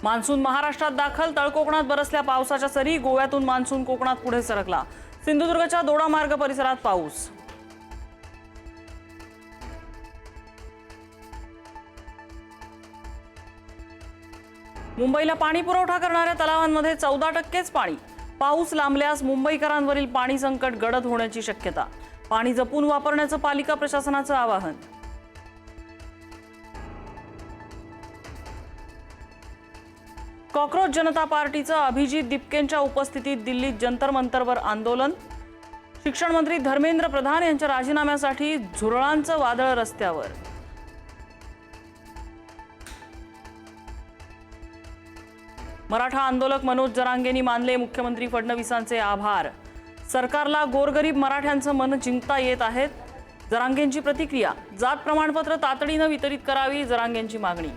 Monsoon महाराष्ट्रात दाखल, तळकोकणात बरसल्या पावसाच्या सरी, गोव्यातून मान्सून कोकणात पुढे सरकला। सिंधुदुर्गच्या दोडामार्ग परिसरात पाऊस। मुंबईला पाणी पुरवठा करणाऱ्या तलावांमध्ये 14%च पाणी। पाऊस लांबल्यास मुंबईकरांवरील पाणी संकट गडद होण्याची शक्यता। पाणी जपून वापरण्याचं पालिका प्रशासनाचं आवाहन। कॉकरोच जनता पार्टीचं अभिजित दीपकेंच्या उपस्थितीत दिल्लीत जंतर मंतरवर आंदोलन। शिक्षण मंत्री धर्मेंद्र प्रधान यांच्या राजीनाम्यासाठी झुरळांचं वादळ रस्त्यावर। मराठा आंदोलक मनोज जरांगेंनी मानले मुख्यमंत्री फडणवीसांचे आभार। सरकारला गोरगरीब मराठ्यांचं मन जिंकता येत आहेत। जरांगेंची प्रतिक्रिया, जात प्रमाणपत्र तातडीनं वितरित करावी, जरांगेंची मागणी।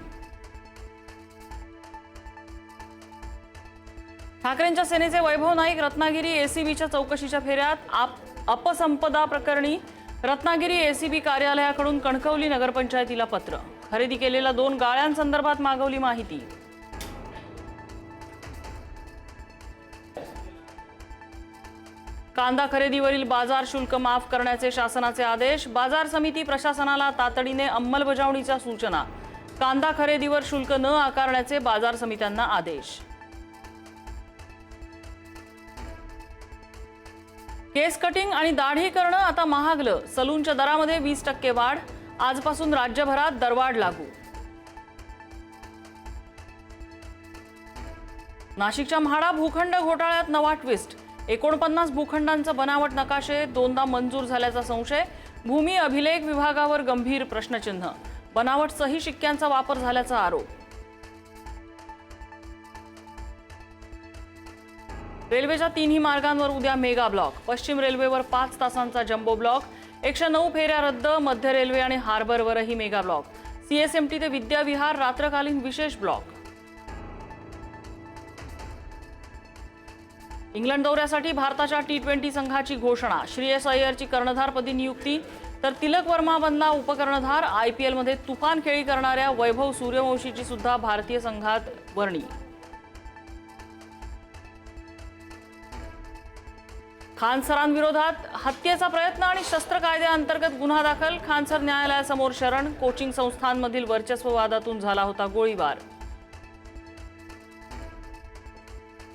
ठाकरेंच्या सेनेचे वैभव नाईक रत्नागिरी एसीबीच्या चौकशीच्या फेऱ्यात। अपसंपदा प्रकरणी रत्नागिरी एसीबी कार्यालयाकडून कणकवली नगरपंचायतीला पत्र। खरेदी केलेल्या 2 गाळ्यांसंदर्भात मागवली माहिती। कांदा खरेदीवरील बाजार शुल्क माफ करण्याचे शासनाचे आदेश। बाजार समिती प्रशासनाला तातडीने अंमलबजावणीच्या सूचना। कांदा खरेदीवर शुल्क न आकारण्याचे बाजार समित्यांना आदेश। केस कटिंग आणि दाढी करणं आता महागलं। सलूनच्या दरामध्ये 20% वाढ। आजपासून राज्यभरात दरवाढ लागू। नाशिकच्या म्हाडा भूखंड घोटाळ्यात नवा ट्विस्ट। 49 भूखंडांचा बनावट नकाशे 2दा मंजूर झाल्याचा संशय। भूमी अभिलेख विभागावर गंभीर प्रश्नचिन्ह। बनावट सही शिक्क्यांचा वापर झाल्याचा आरोप। रेल्वेच्या 3ही मार्गांवर उद्या मेगा ब्लॉक। पश्चिम रेल्वेवर 5 तासांचा जम्बो ब्लॉक। 109 फेऱ्या रद्द। मध्य रेल्वे आणि हार्बरवरही मेगा ब्लॉक। सीएसएमटी ते विद्याविहार रात्रकालीन विशेष ब्लॉक। इंग्लंड दौऱ्यासाठी भारताच्या T20 संघाची घोषणा। श्रेयस अय्यरची कर्णधारपदी नियुक्ती, तर तिलक वर्मा बनला उपकर्णधार। IPL मध्ये तुफान खेळी करणाऱ्या वैभव सूर्यवंशीची सुद्धा भारतीय संघात वर्णी। खान सरांविरोधात हत्येचा प्रयत्न आणि शस्त्र कायद्याअंतर्गत गुन्हा दाखल। खान सर न्यायालयासमोर शरण। कोचिंग संस्थांमधील वर्चस्ववादातून झाला होता गोळीबार।